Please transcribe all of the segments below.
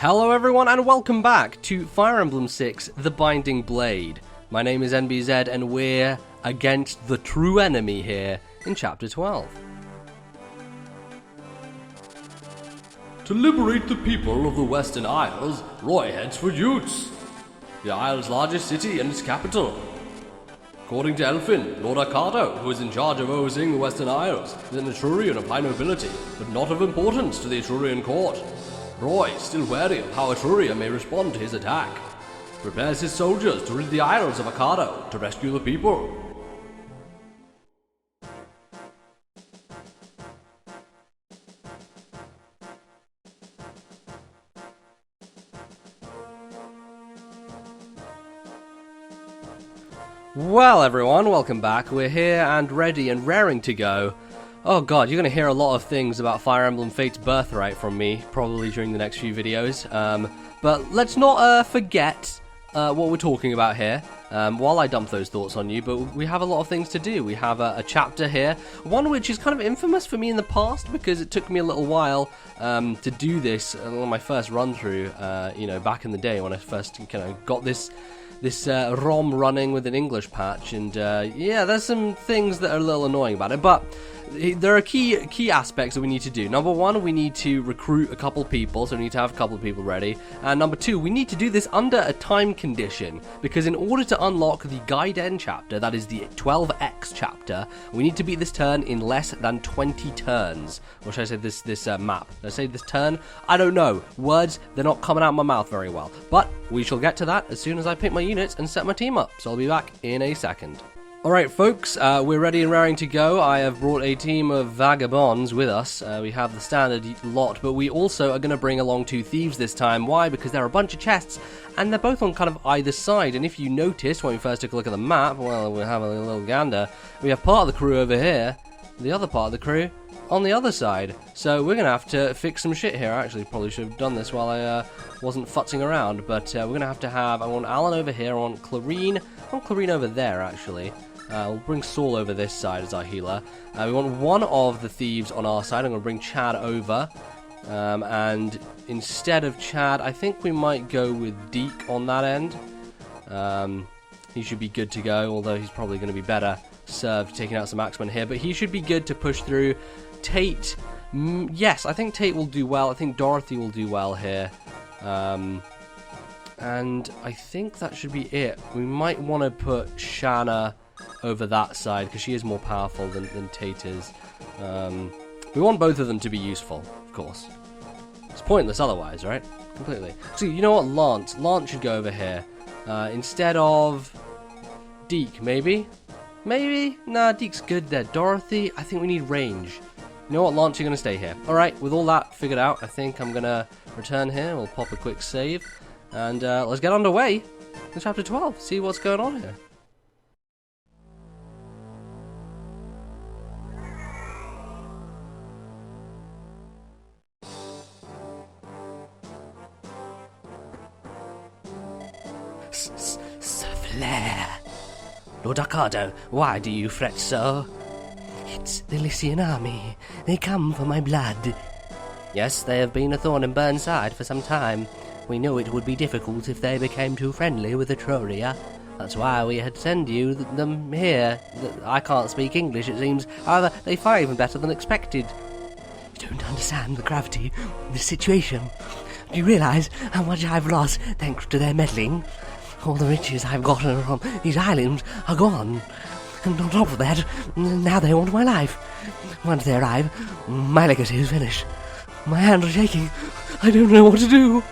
Hello everyone and welcome back to Fire Emblem 6, The Binding Blade. My name is NBZ and we're against the true enemy here in Chapter 12. To liberate the people of the Western Isles, Roy heads for Utes, the Isle's largest city and its capital. According to Elfin, Lord Arcado, who is in charge of overseeing the Western Isles, is an Etrurian of high nobility, but not of importance to the Etrurian court. Roy, still wary of how Etruria may respond to his attack, prepares his soldiers to rid the Isles of Arcado to rescue the people. Well everyone, welcome back. We're here and ready and raring to go. Oh god, you're going to hear a lot of things about Fire Emblem Fate's Birthright from me, probably during the next few videos. But let's not forget what we're talking about here, while I dump those thoughts on you, but we have a lot of things to do. We have a chapter here, one which is kind of infamous for me in the past, because it took me a little while to do this on my first run-through, back in the day when I first got this ROM running with an English patch, and yeah, there's some things that are a little annoying about it, but there are key aspects that we need to do. Number one, we need to recruit a couple people, so we need to have a couple of people ready. And number two, we need to do this under a time condition, because in order to unlock the Gaiden chapter, that is the 12X chapter, we need to beat this turn in less than 20 turns. Or should I say this map? Did I say this turn? I don't know. Words, they're not coming out of my mouth very well. But we shall get to that as soon as I pick my units and set my team up. So I'll be back in a second. Alright folks, we're ready and raring to go. I have brought a team of vagabonds with us. We have the standard lot, but we also are going to bring along two thieves this time. Why? Because there are a bunch of chests, and they're both on kind of either side. And if you noticed when we first took a look at the map, well, we'll have a little gander. We have part of the crew over here, the other part of the crew on the other side. So we're going to have to fix some shit here. I actually probably should have done this while I wasn't futzing around, but we're going to have, I want Alan over here, I want Clarine over there actually. We'll bring Saul over this side as our healer. We want one of the thieves on our side. I'm going to bring Chad over. And instead of Chad, I think we might go with Deke on that end. He should be good to go, although he's probably going to be better served taking out some axemen here. But he should be good to push through. Tate, yes, I think Tate will do well. I think Dorothy will do well here. And I think that should be it. We might want to put Shanna over that side, because she is more powerful than Tate is. We want both of them to be useful, of course. It's pointless otherwise, right? Completely. So, you know what? Lance should go over here. Instead of Deke, maybe? Maybe? Nah, Deke's good there. Dorothy, I think we need range. You know what, Lance, you're going to stay here. Alright, with all that figured out, I think I'm going to return here. We'll pop a quick save. And let's get underway in Chapter 12. See what's going on here. Flare. Lord Arcado, why do you fret so? It's the Lycian army. They come for my blood. Yes, they have been a thorn in Burn's side for some time. We knew it would be difficult if they became too friendly with Etruria. That's why we had sent you them here. I can't speak English, it seems. However, they fire even better than expected. You don't understand the gravity of the situation. Do you realise how much I've lost thanks to their meddling? All the riches I've gotten from these islands are gone. And on top of that, now they want my life. Once they arrive, my legacy is finished. My hands are shaking. I don't know what to do.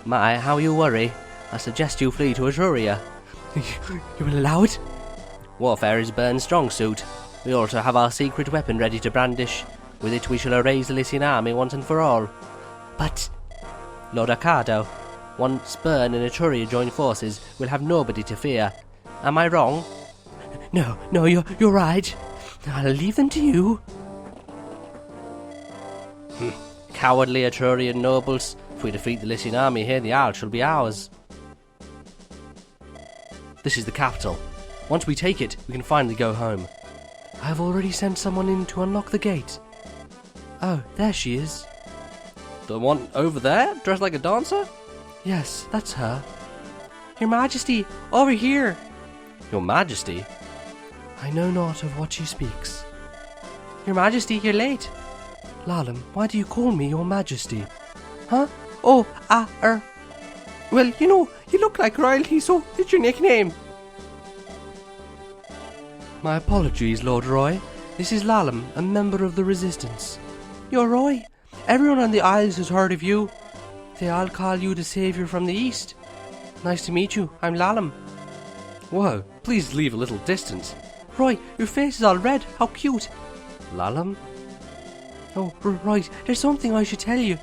My, how you worry. I suggest you flee to Etruria. You will allow it? Warfare is Burn's strong suit. We also have our secret weapon ready to brandish. With it we shall erase the Lycian army once and for all. But Lord Arcado, once Burn and Etruria join forces, we'll have nobody to fear. Am I wrong? No, you're right. I'll leave them to you. Cowardly Etrurian nobles. If we defeat the Lycian army here, the Isle shall be ours. This is the capital. Once we take it, we can finally go home. I've already sent someone in to unlock the gate. Oh, there she is. The one over there, dressed like a dancer? Yes, that's her. Your Majesty, over here. Your Majesty? I know not of what she speaks. Your Majesty, you're late. Lalum, why do you call me Your Majesty? Huh? Oh, well, you know, you look like royalty, so it's your nickname. My apologies, Lord Roy. This is Lalum, a member of the Resistance. You're Roy? Everyone on the Isles has heard of you. They all call you the Saviour from the East. Nice to meet you. I'm Lalum. Whoa, please leave a little distance. Roy, your face is all red. How cute. Lalum? Oh, right. There's something I should tell you.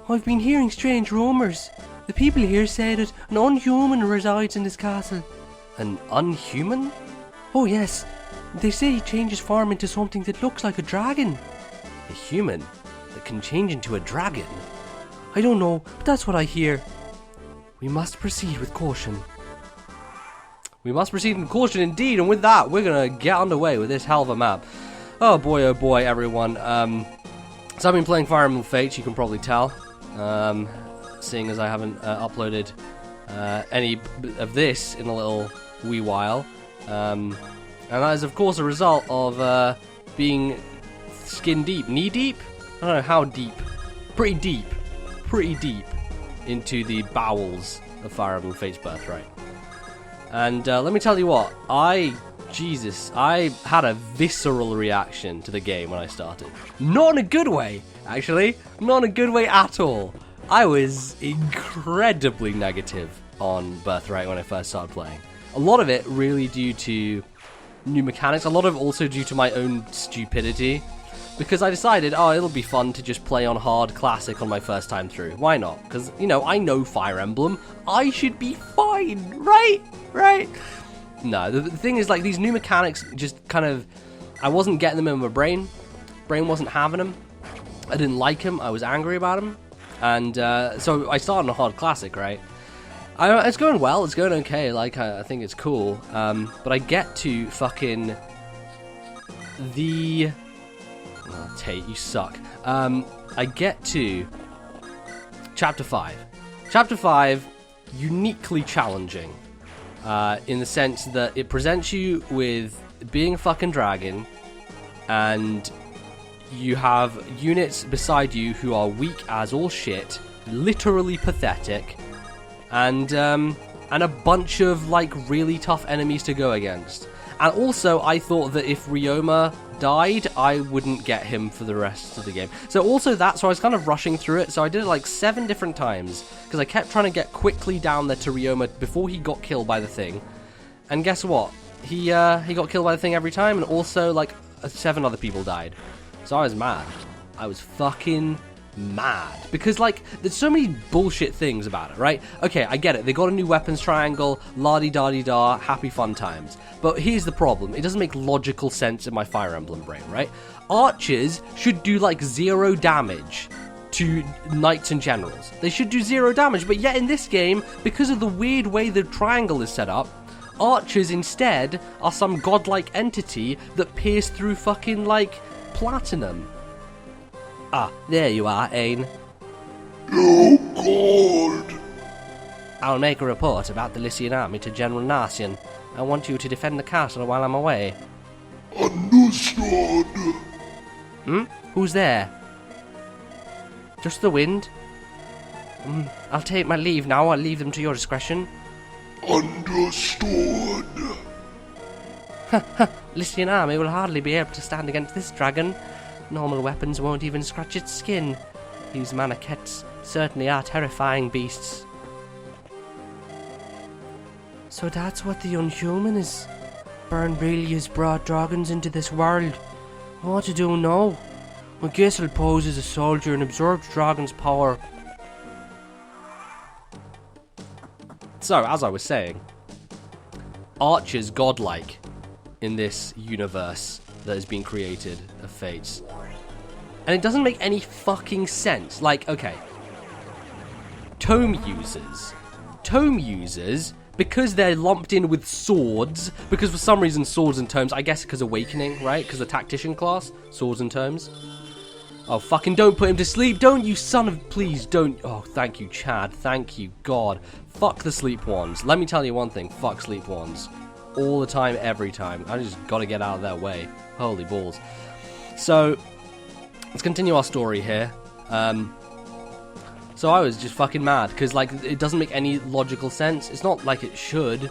I've been hearing strange rumours. The people here say that an unhuman resides in this castle. An unhuman? Oh, yes. They say he changes form into something that looks like a dragon. A human that can change into a dragon? I don't know, but that's what I hear. We must proceed with caution. We must proceed with caution indeed, and with that, we're going to get underway with this hell of a map. Oh boy, everyone. So I've been playing Fire Emblem Fates, you can probably tell. Seeing as I haven't uploaded any of this in a little wee while. And that is, of course, a result of being skin deep, knee deep? I don't know how deep. Pretty deep into the bowels of Fire Emblem Fates Birthright. And let me tell you what, I had a visceral reaction to the game when I started. Not in a good way, actually. Not in a good way at all. I was incredibly negative on Birthright when I first started playing. A lot of it really due to new mechanics, a lot of it also due to my own stupidity. Because I decided, oh, it'll be fun to just play on hard classic on my first time through. Why not? Because, you know, I know Fire Emblem. I should be fine, right? Right? No, the thing is, like, these new mechanics just kind of... I wasn't getting them in my brain. Brain wasn't having them. I didn't like them. I was angry about them. And so I started on a hard classic, right? It's going well. It's going okay. Like, I think it's cool. But I get to fucking... Oh, Tate, you suck. I get to Chapter 5. Chapter 5, uniquely challenging. In the sense that it presents you with being a fucking dragon, and you have units beside you who are weak as all shit, literally pathetic, and a bunch of, like, really tough enemies to go against. And also, I thought that if Ryoma died, I wouldn't get him for the rest of the game. So also that, so I was kind of rushing through it. So I did it like 7 different times, because I kept trying to get quickly down there to Ryoma before he got killed by the thing. And guess what? He got killed by the thing every time, and also, like, 7 other people died. So I was mad. I was fucking mad. Because, like, there's so many bullshit things about it, right? Okay, I get it. They got a new weapons triangle, la-di-da-di-da, happy fun times. But here's the problem. It doesn't make logical sense in my Fire Emblem brain, right? Archers should do, like, 0 damage to knights and generals. They should do 0 damage, but yet in this game, because of the weird way the triangle is set up, archers instead are some godlike entity that pierce through fucking, like, platinum. Ah, there you are, Ain. Oh, God! I'll make a report about the Lycian army to General Narcian. I want you to defend the castle while I'm away. Understood. Who's there? Just the wind? I'll take my leave now. I'll leave them to your discretion. Understood. Lycian army will hardly be able to stand against this dragon. Normal weapons won't even scratch its skin. These Manakets certainly are terrifying beasts. So that's what the Unhuman is. Bern really has brought dragons into this world. What to do now? I guess I'll pose as a soldier and absorb the dragon's power. So, as I was saying, Archer's godlike in this universe that has been created of Fates. And it doesn't make any fucking sense. Like, okay. Tome users, because they're lumped in with swords, because for some reason swords and tomes, I guess because Awakening, right? Because the tactician class, swords and tomes. Oh, fucking don't put him to sleep. Don't, you son of... Please, don't. Oh, thank you, Chad. Thank you, God. Fuck the sleep ones. Let me tell you one thing. Fuck sleep ones. All the time, every time. I just gotta get out of their way. Holy balls. So, let's continue our story here. So I was just fucking mad, because, like, it doesn't make any logical sense. It's not like it should.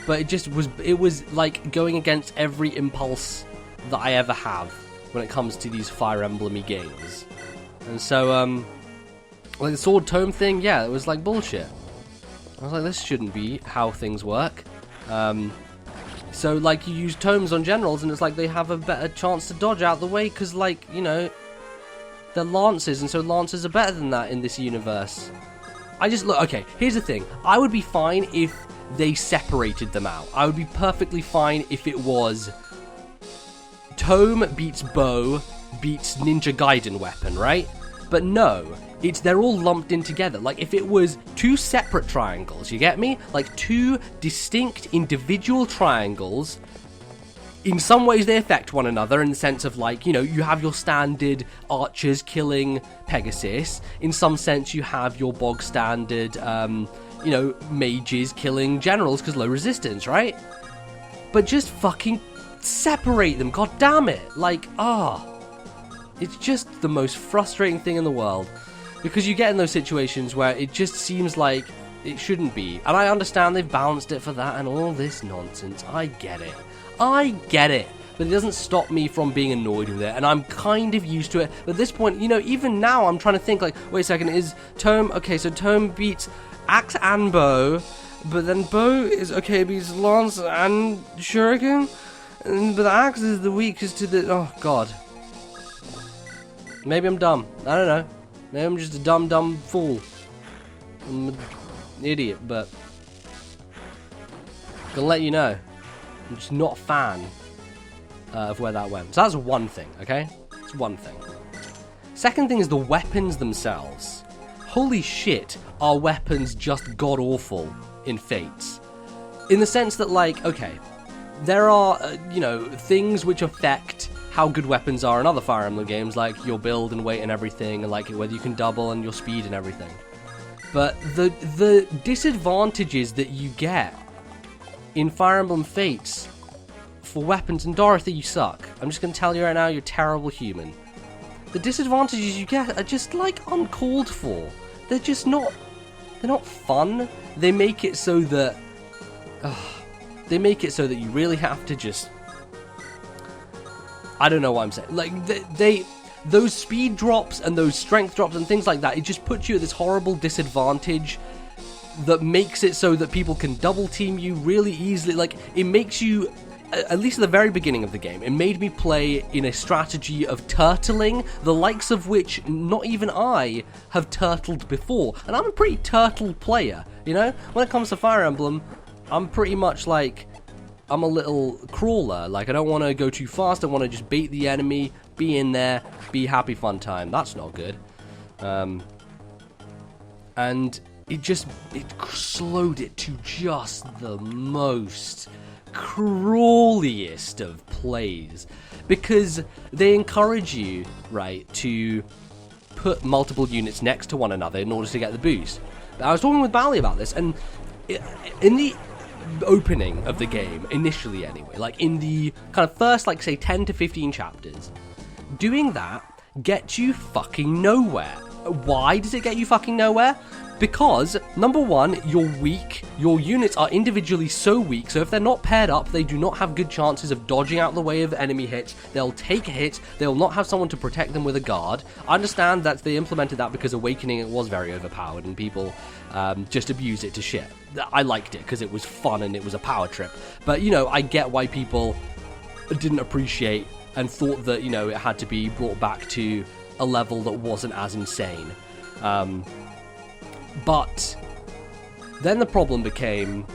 But it was, like, going against every impulse that I ever have when it comes to these Fire Emblem-y games. And so, like the sword tome thing, yeah, it was like bullshit. I was like, this shouldn't be how things work. So, like, you use tomes on generals, and it's like they have a better chance to dodge out the way, because, like, you know, they're lances, and so lances are better than that in this universe. Look, okay, here's the thing. I would be fine if they separated them out. I would be perfectly fine if it was tome beats bow beats Ninja Gaiden weapon, right? But no, they're all lumped in together. Like, if it was two separate triangles, you get me? Like, two distinct individual triangles, in some ways they affect one another in the sense of, like, you know, you have your standard archers killing Pegasus. In some sense, you have your bog standard, you know, mages killing generals because low resistance, right? But just fucking separate them, god damn it. Like, it's just the most frustrating thing in the world, because you get in those situations where it just seems like it shouldn't be. And I understand they've balanced it for that and all this nonsense. I get it, but it doesn't stop me from being annoyed with it, and I'm kind of used to it. But at this point, you know, even now I'm trying to think, like, wait a second, is tome, okay, so tome beats axe and bow, but then bow is, okay, beats lance and shuriken, but the axe is the weakest to the... Oh, God. Maybe I'm dumb. I don't know. Maybe I'm just a dumb fool. I'm an idiot, but... I'm gonna let you know. I'm just not a fan of where that went. So that's one thing, okay? It's one thing. Second thing is the weapons themselves. Holy shit, are weapons just god-awful in Fates. In the sense that, like, okay... There are, you know, things which affect how good weapons are in other Fire Emblem games, like your build and weight and everything, and like whether you can double and your speed and everything. But the disadvantages that you get in Fire Emblem Fates for weapons, and Dorothy, you suck. I'm just going to tell you right now, you're a terrible human. The disadvantages you get are just, like, uncalled for. They're just not... They're not fun. They make it so that... They make it so that you really have to just... I don't know what I'm saying. Like, those speed drops and those strength drops and things like that, it just puts you at this horrible disadvantage that makes it so that people can double team you really easily. Like, it makes you, at least at the very beginning of the game, it made me play in a strategy of turtling, the likes of which not even I have turtled before. And I'm a pretty turtle player, you know? When it comes to Fire Emblem, I'm pretty much like, I'm a little crawler. Like, I don't want to go too fast. I want to just bait the enemy, be in there, be happy fun time. That's not good. And it slowed it to just the most crawliest of plays. Because they encourage you, right, to put multiple units next to one another in order to get the boost. I was talking with Bally about this, and in the opening of the game, initially anyway, like in the kind of first, like, say 10 to 15 chapters, doing that gets you fucking nowhere. Why does it get you fucking nowhere? Because, number one, you're weak. Your units are individually so weak, so if they're not paired up, they do not have good chances of dodging out the way of enemy hits. They'll take a hit, they'll not have someone to protect them with a guard. I understand that they implemented that because Awakening, it was very overpowered, and people just abused it to shit. I liked it because it was fun and it was a power trip. But, you know, I get why people didn't appreciate and thought that, you know, it had to be brought back to a level that wasn't as insane. But then the problem became,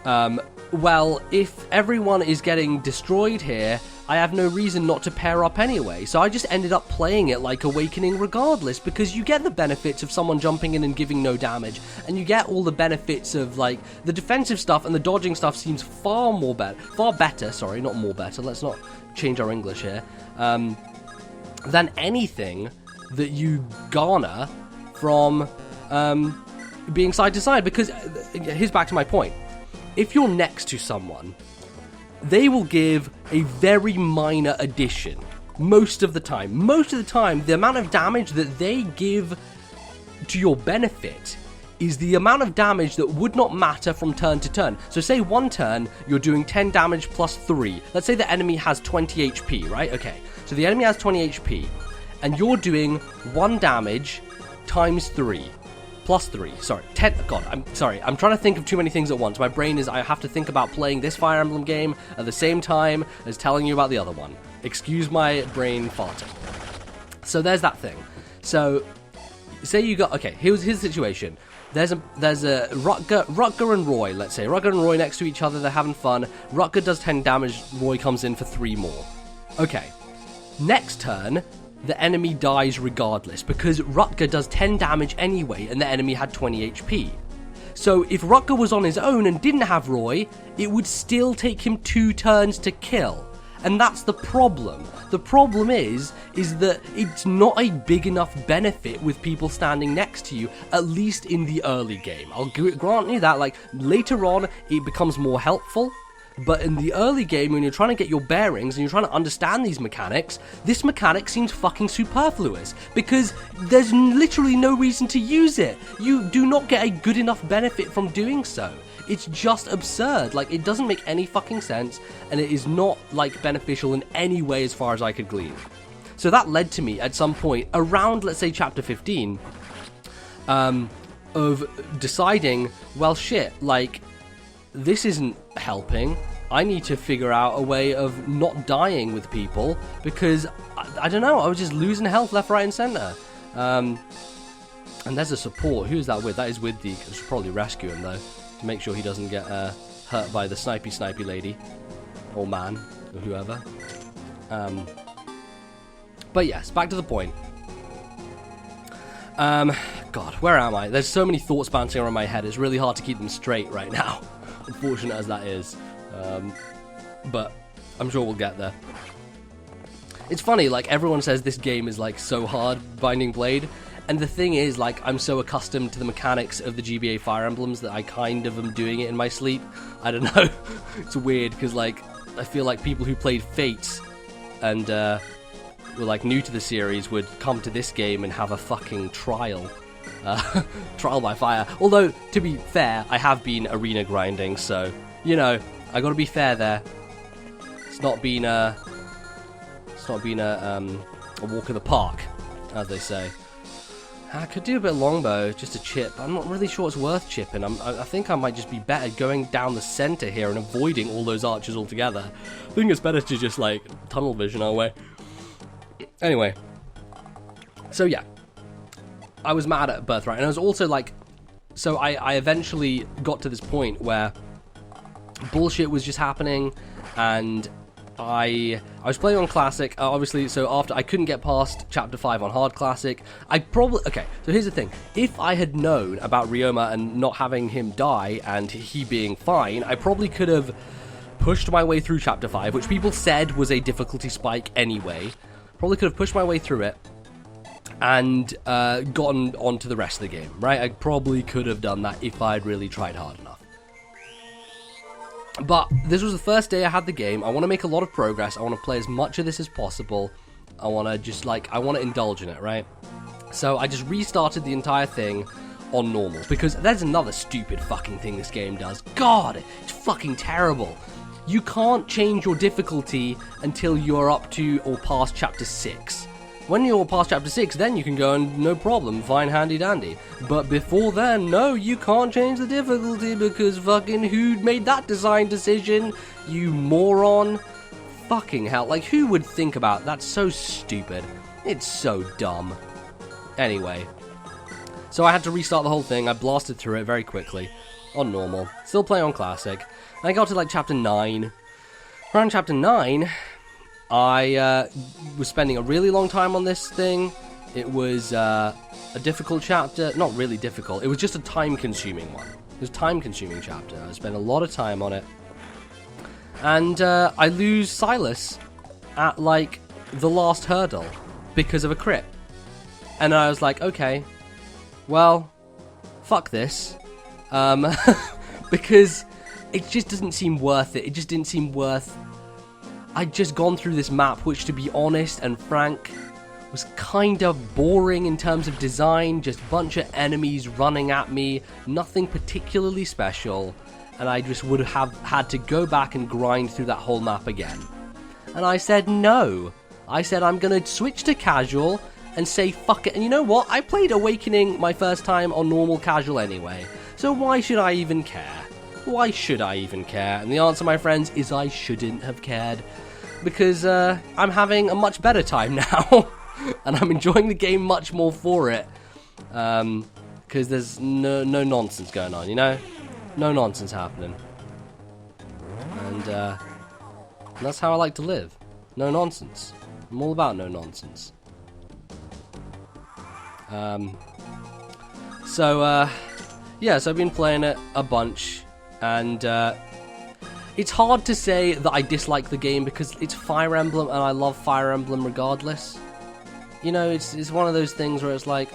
well, if everyone is getting destroyed here, I have no reason not to pair up anyway. So I just ended up playing it like Awakening regardless, because you get the benefits of someone jumping in and giving no damage, and you get all the benefits of, like, the defensive stuff, and the dodging stuff seems far better, sorry, not more better, let's not change our English here. than anything that you garner from being side to side. Because here's back to my point. If you're next to someone, they will give a very minor addition most of the time. Most of the time, the amount of damage that they give to your benefit is the amount of damage that would not matter from turn to turn. So say one turn, you're doing 10 damage plus 3. Let's say the enemy has 20 HP, right? Okay, so the enemy has 20 HP, and you're doing 1 damage times 3. Plus 3, sorry, 10, God, I'm sorry, I'm trying to think of too many things at once. My brain is, I have to think about playing this Fire Emblem game at the same time as telling you about the other one. Excuse my brain farting. So there's that thing. So, say you got, okay, here's the situation. There's a Rutger and Roy, let's say. Rutger and Roy next to each other, they're having fun. Rutger does 10 damage, Roy comes in for 3 more. Okay, next turn, the enemy dies regardless, because Rutger does 10 damage anyway, and the enemy had 20 HP. So if Rutger was on his own and didn't have Roy, it would still take him 2 turns to kill. And that's the problem. The problem is that it's not a big enough benefit with people standing next to you, at least in the early game. I'll grant you that, like, later on, it becomes more helpful. But in the early game, when you're trying to get your bearings and you're trying to understand these mechanics, this mechanic seems fucking superfluous, because there's literally no reason to use it. You do not get a good enough benefit from doing so. It's just absurd. Like, it doesn't make any fucking sense, and it is not, like, beneficial in any way as far as I could glean. So that led to me at some point around, let's say, chapter 15, of deciding, well, shit, like, this isn't helping. I need to figure out a way of not dying with people, because, I don't know, I was just losing health left, right, and center. And there's a support. Who's that with? That is with Deke. I should probably rescue him, though, to make sure he doesn't get hurt by the snipey lady. Or man, or whoever. But yes, back to the point. God, where am I? There's so many thoughts bouncing around my head. It's really hard to keep them straight right now. Unfortunate as that is. But I'm sure we'll get there. It's funny, like, everyone says this game is, like, so hard, Binding Blade. And the thing is, like, I'm so accustomed to the mechanics of the GBA Fire Emblems that I kind of am doing it in my sleep. I don't know. It's weird, because, like, I feel like people who played Fates and were, like, new to the series would come to this game and have a fucking trial. Trial by fire. Although, to be fair, I have been arena grinding, so, you know, I gotta be fair there. It's not been a walk in the park, as they say. I could do a bit of longbow, just a chip. I'm not really sure it's worth chipping. I think I might just be better going down the center here and avoiding all those archers altogether. I think it's better to just, like, tunnel vision our way. Anyway. So, yeah. I was mad at Birthright, and I was also, like... So, I eventually got to this point where bullshit was just happening, and I was playing on Classic, obviously, so after I couldn't get past Chapter 5 on Hard Classic, okay, so here's the thing, if I had known about Ryoma and not having him die, and he being fine, I probably could have pushed my way through Chapter 5, which people said was a difficulty spike anyway, probably could have pushed my way through it, and gotten on to the rest of the game, right? I probably could have done that if I'd really tried hard enough. But this was the first day I had the game. I want to make a lot of progress. I want to play as much of this as possible. I want to just, like, I want to indulge in it, right? So I just restarted the entire thing on normal, because there's another stupid fucking thing this game does. God, it's fucking terrible. You can't change your difficulty until you're up to or past Chapter 6. When you're past Chapter 6, then you can go and, no problem, fine, handy dandy. But before then, no, you can't change the difficulty, because fucking who made that design decision? You moron. Fucking hell, like, who would think about that's so stupid. It's so dumb. Anyway. So I had to restart the whole thing. I blasted through it very quickly. On normal. Still playing on Classic. And I got to, like, Chapter 9. Around Chapter 9... I was spending a really long time on this thing. It was a difficult chapter. Not really difficult. It was just a time-consuming one. It was a time-consuming chapter. I spent a lot of time on it. And I lose Silas at, like, the last hurdle. because of a crit. And I was like, okay, well, fuck this. Because it just doesn't seem worth it. It just didn't seem worth... I'd just gone through this map, which, to be honest and frank, was kind of boring in terms of design. Just a bunch of enemies running at me, nothing particularly special. And I just would have had to go back and grind through that whole map again. And I said no. I said I'm going to switch to casual and say fuck it. And you know what? I played Awakening my first time on normal casual anyway. So why should I even care? Why should I even care? And the answer, my friends, is I shouldn't have cared. Because I'm having a much better time now. And I'm enjoying the game much more for it. Because there's no nonsense going on, you know? No nonsense happening. And that's how I like to live. No nonsense. I'm all about no nonsense. So I've been playing it a bunch. And it's hard to say that I dislike the game because it's Fire Emblem and I love Fire Emblem regardless. You know, it's one of those things where it's like,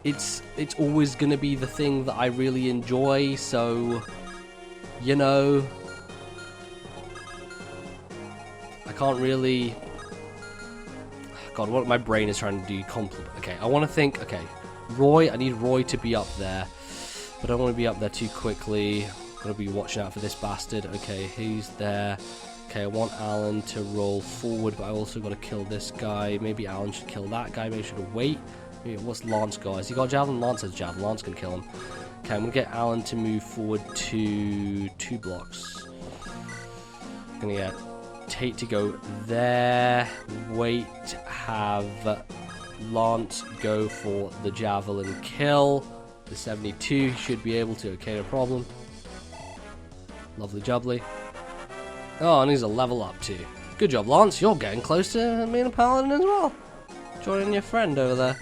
it's always going to be the thing that I really enjoy, so, you know, I can't really... God, what my brain is trying to do, okay, I want to think, okay, Roy, I need Roy to be up there, but I don't want to be up there too quickly. Gotta be watching out for this bastard. Okay, he's there. Okay, I want Alan to roll forward, but I also got to kill this guy. Maybe Alan should kill that guy. Maybe I should wait. Maybe, what's Lance got? Has he got Javelin? Lance has Javelin. Lance can kill him. Okay, I'm going to get Alan to move forward to 2 blocks. I'm going to get Tate to go there. Wait, have Lance go for the Javelin kill. The 72 should be able to. Okay, no problem. Lovely jubbly. Oh, and he's a level up too. Good job, Lance. You're getting close to being a paladin as well. Joining your friend over there.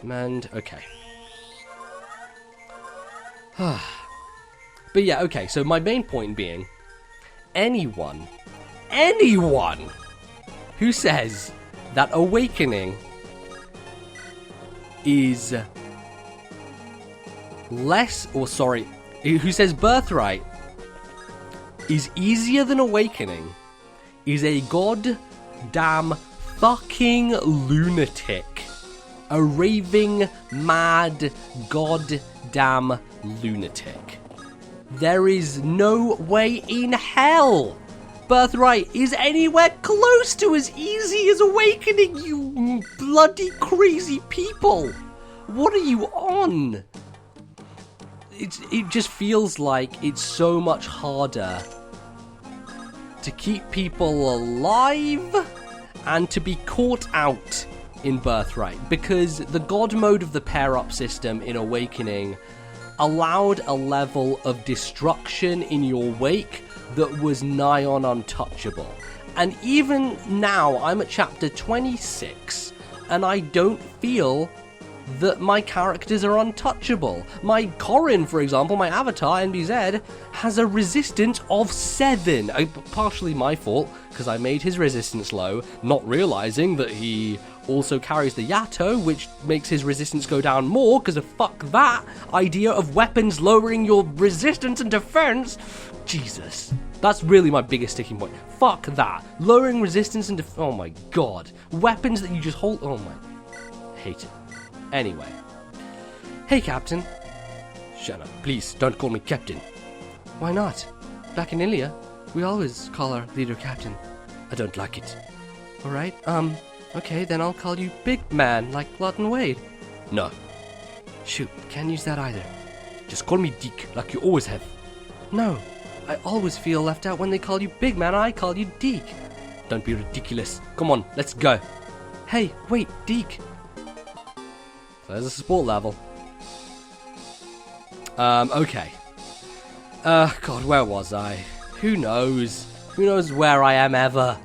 And okay. But yeah, okay. So my main point being, anyone who says that Awakening is who says Birthright is easier than Awakening is a goddamn fucking lunatic. A raving, mad, goddamn lunatic. There is no way in hell Birthright is anywhere close to as easy as Awakening, you bloody crazy people. What are you on? It just feels like it's so much harder to keep people alive and to be caught out in Birthright, because the god mode of the pair-up system in Awakening allowed a level of destruction in your wake that was nigh on untouchable. And even now, I'm at chapter 26, and I don't feel that my characters are untouchable. My Corrin, for example, my avatar, NBZ, has a resistance of 7. Partially my fault, because I made his resistance low, not realizing that he also carries the Yato, which makes his resistance go down more, because of fuck that idea of weapons lowering your resistance and defense. Jesus. That's really my biggest sticking point. Fuck that. Lowering resistance and oh my god. Weapons that you just hold. Oh my. Hate it. Anyway. Hey, Captain. Shut up. Please, don't call me Captain. Why not? Back in Ilya, we always call our leader Captain. I don't like it. Alright, okay, then I'll call you Big Man, like Lawton Wade. No. Shoot, can't use that either. Just call me Deke, like you always have. No, I always feel left out when they call you Big Man and I call you Deke. Don't be ridiculous. Come on, let's go. Hey, wait, Deke. There's a support level. Okay. God, where was I? Who knows? Who knows where I am ever?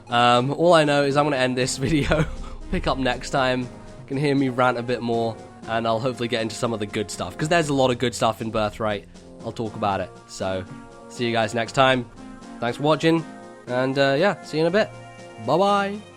All I know is I'm going to end this video. Pick up next time. You can hear me rant a bit more. And I'll hopefully get into some of the good stuff. Because there's a lot of good stuff in Birthright. I'll talk about it. So, see you guys next time. Thanks for watching. And, yeah, see you in a bit. Bye bye.